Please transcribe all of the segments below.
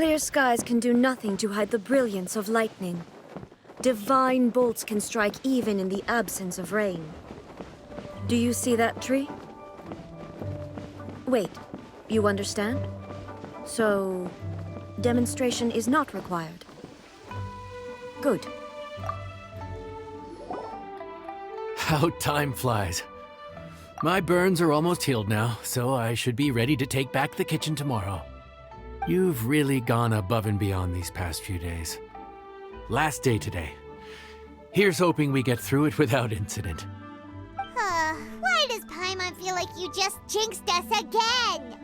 Clear skies can do nothing to hide the brilliance of lightning. Divine bolts can strike even in the absence of rain. Do you see that tree? Wait, you understand? So, demonstration is not required. Good. How time flies. My burns are almost healed now, so I should be ready to take back the kitchen tomorrow. You've really gone above and beyond these past few days. Last day today. Here's hoping we get through it without incident. Why does Paimon feel like you just jinxed us again?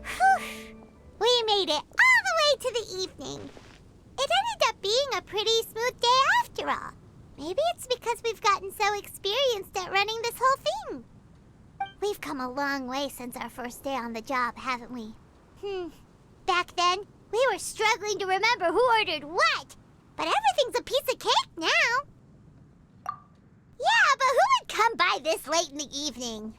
Whew. We made it all the way to the evening. It ended up being a pretty smooth day after all. Maybe it's because we've gotten so experienced at running this whole thing. We've come a long way since our first day on the job, haven't we? Back then, we were struggling to remember who ordered what. But everything's a piece of cake now. Yeah, but who would come by this late in the evening?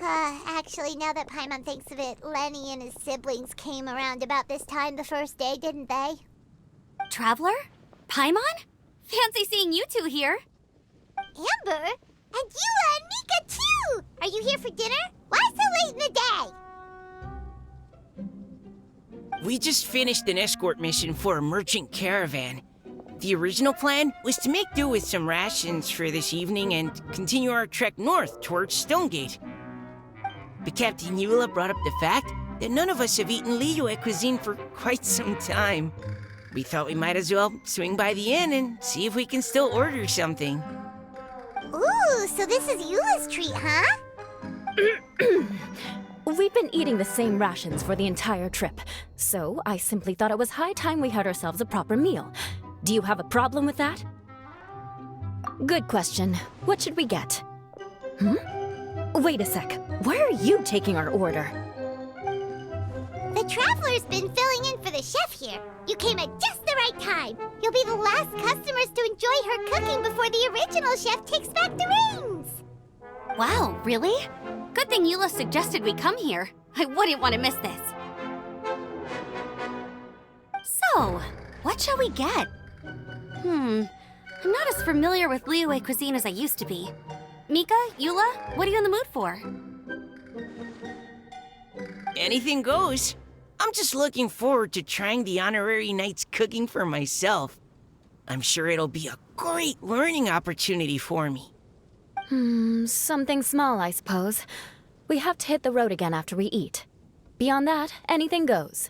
Actually, now that Paimon thinks of it, Lenny and his siblings came around about this time the first day, didn't they? Traveler? Paimon? Fancy seeing you two here. Amber? And Eula and Mika, too! Are you here for dinner? Why so late in the day? We just finished an escort mission for a merchant caravan. The original plan was to make do with some rations for this evening and continue our trek north towards Stonegate. But Captain Eula brought up the fact that none of us have eaten Liyue cuisine for quite some time. We thought we might as well swing by the inn and see if we can still order something. Ooh, so this is Eula's treat, huh? We've been eating the same rations for the entire trip, so I simply thought it was high time we had ourselves a proper meal. Do you have a problem with that? Good question. What should we get? Wait a sec. Why are you taking our order? The Traveler's been filling in for the chef here. You came at just the right time. You'll be the last customers to enjoy her cooking before the original chef takes back the reins. Wow, really? Good thing Eula suggested we come here. I wouldn't want to miss this. So, what shall we get? I'm not as familiar with Liyue cuisine as I used to be. Mika, Eula, what are you in the mood for? Anything goes. I'm just looking forward to trying the honorary knight's cooking for myself. I'm sure it'll be a great learning opportunity for me. Something small, I suppose. We have to hit the road again after we eat. Beyond that, anything goes.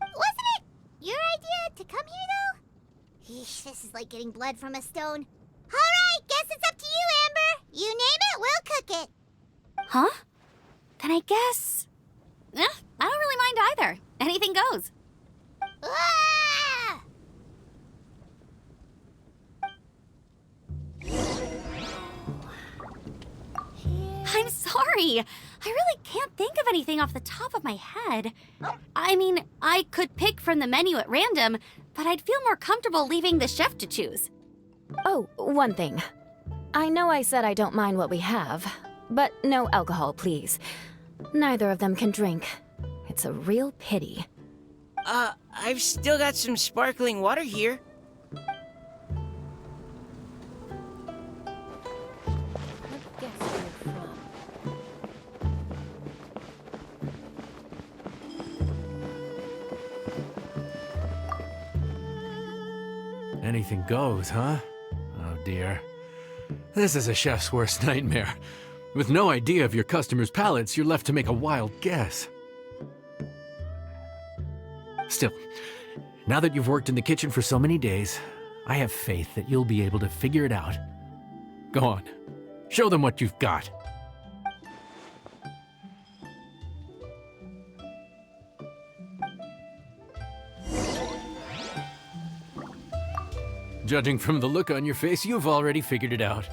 Wasn't it your idea to come here, though? Eesh, this is like getting blood from a stone. All right, guess it's up to you, Amber. You name it, we'll cook it. Huh? Then I guess... I don't really mind either. Anything goes. Ah! I'm sorry. I really can't think of anything off the top of my head. I mean, I could pick from the menu at random, but I'd feel more comfortable leaving the chef to choose. Oh, one thing. I know I said I don't mind what we have, but no alcohol, please. Neither of them can drink. It's a real pity. I've still got some sparkling water here. Anything goes, huh? Oh dear. This is a chef's worst nightmare. With no idea of your customers' palates, you're left to make a wild guess. Still, now that you've worked in the kitchen for so many days, I have faith that you'll be able to figure it out. Go on, show them what you've got. Judging from the look on your face, you've already figured it out.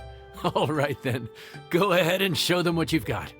All right then, go ahead and show them what you've got.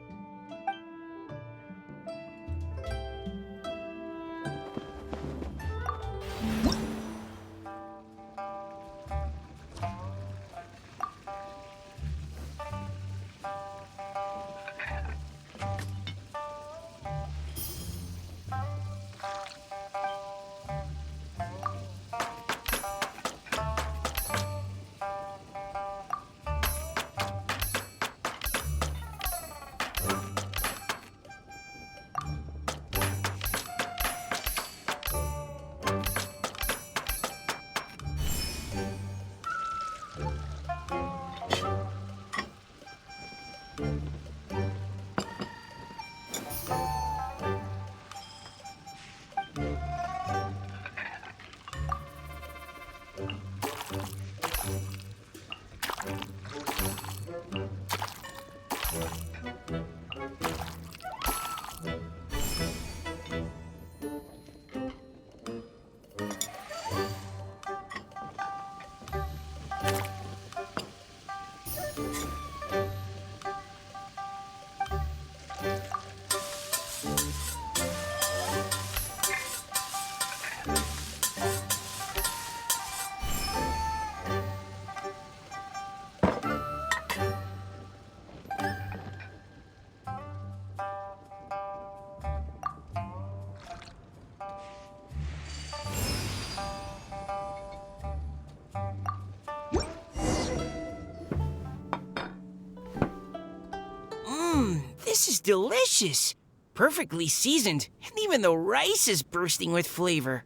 This is delicious. Perfectly seasoned, and even the rice is bursting with flavor.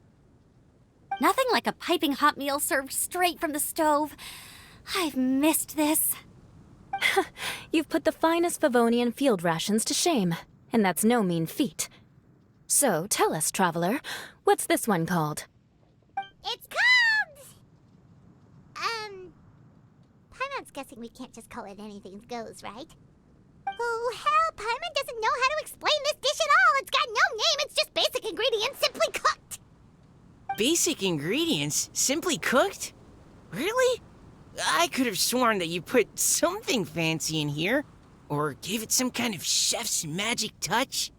Nothing like a piping hot meal served straight from the stove. I've missed this. You've put the finest Favonian field rations to shame, and that's no mean feat. So, tell us, traveler, what's this one called? It's called... Paimon's guessing we can't just call it anything goes, right? Oh, hell, Paimon doesn't know how to explain this dish at all. It's got no name, it's just basic ingredients simply cooked. Basic ingredients? Simply cooked? Really? I could have sworn that you put something fancy in here, or gave it some kind of chef's magic touch.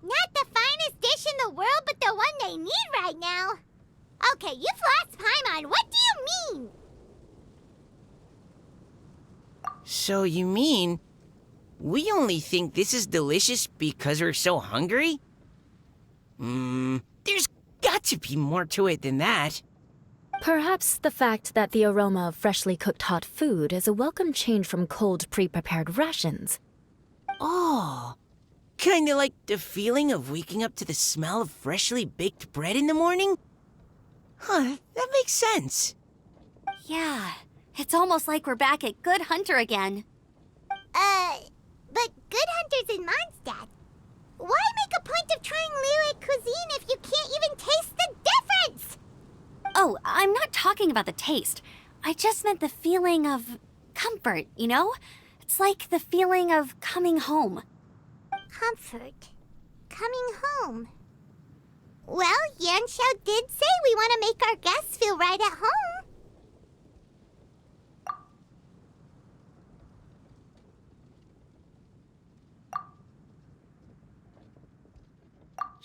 Not the finest dish in the world, but the one they need right now. Okay, you've lost Paimon. What do you mean? So you mean we only think this is delicious because we're so hungry? There's got to be more to it than that. Perhaps the fact that the aroma of freshly cooked hot food is a welcome change from cold, pre-prepared rations. Oh, kinda like the feeling of waking up to the smell of freshly baked bread in the morning? Huh, that makes sense. Yeah, it's almost like we're back at Good Hunter again. But Good Hunter's in Mondstadt. Why make a point of trying Liyue cuisine if you can't even taste the difference? Oh, I'm not talking about the taste. I just meant the feeling of comfort, you know? It's like the feeling of coming home. Comfort. Coming home. Well, Yanxiao did say we want to make our guests feel right at home.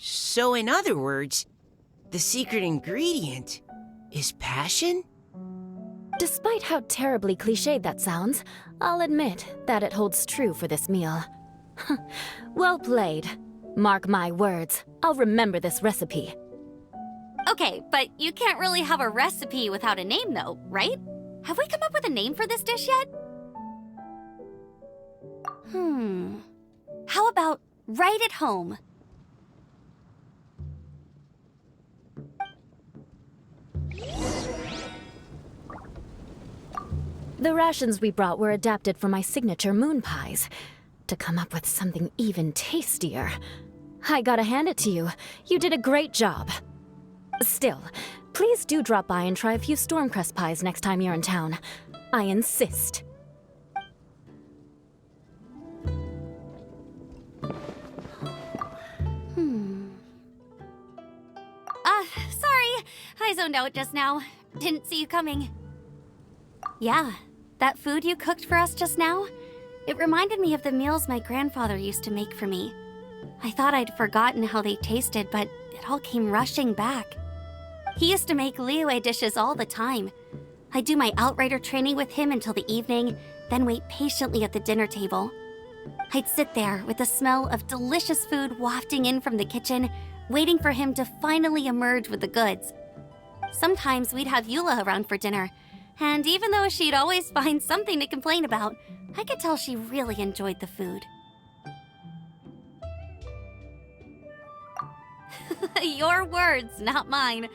So in other words, the secret ingredient is passion? Despite how terribly cliched that sounds, I'll admit that it holds true for this meal. Well played. Mark my words, I'll remember this recipe. Okay, but you can't really have a recipe without a name though, right? Have we come up with a name for this dish yet? How about right at home? The rations we brought were adapted from my signature moon pies. To come up with something even tastier. I gotta hand it to you. You did a great job. Still, please do drop by and try a few Stormcrest pies next time you're in town. I insist. Sorry. I zoned out just now. Didn't see you coming. Yeah, that food you cooked for us just now, it reminded me of the meals my grandfather used to make for me. I thought I'd forgotten how they tasted, but it all came rushing back. He used to make Liyue dishes all the time. I'd do my outrider training with him until the evening, then wait patiently at the dinner table. I'd sit there with the smell of delicious food wafting in from the kitchen, waiting for him to finally emerge with the goods. Sometimes we'd have Eula around for dinner, and even though she'd always find something to complain about, I could tell she really enjoyed the food. Your words, not mine.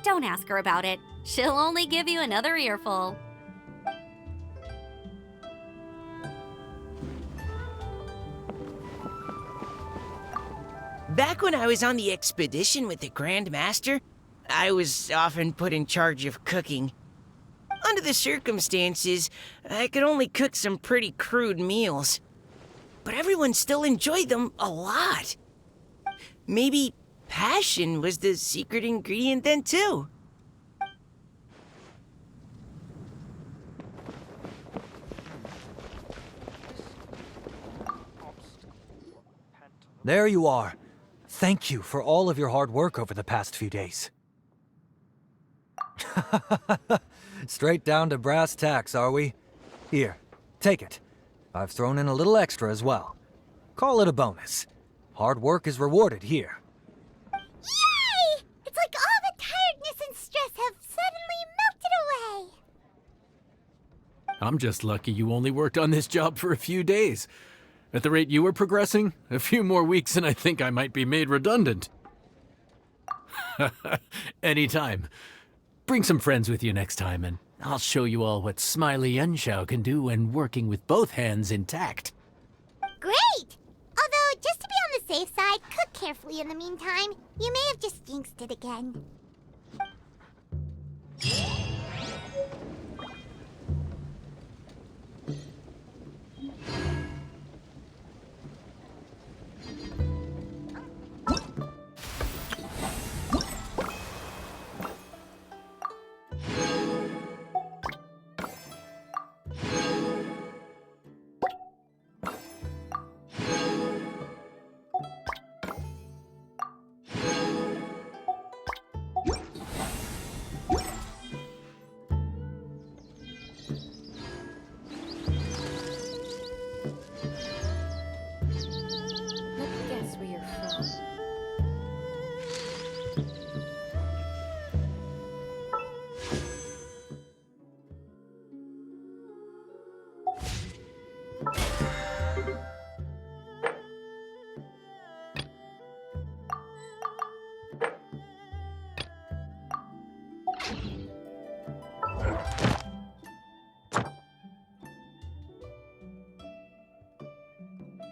Don't ask her about it. She'll only give you another earful. Back when I was on the expedition with the Grand Master, I was often put in charge of cooking. Under the circumstances, I could only cook some pretty crude meals. But everyone still enjoyed them a lot. Maybe passion was the secret ingredient then, too. There you are. Thank you for all of your hard work over the past few days. Straight down to brass tacks, are we? Here, take it. I've thrown in a little extra as well. Call it a bonus. Hard work is rewarded here. Yay! It's like all the tiredness and stress have suddenly melted away. I'm just lucky you only worked on this job for a few days. At the rate you were progressing, a few more weeks and I think I might be made redundant. Anytime. Bring some friends with you next time, and I'll show you all what Smiley Yenshao can do when working with both hands intact. Great! Although, just to be on the safe side, cook carefully in the meantime. You may have just jinxed it again. Let's guess where you're from.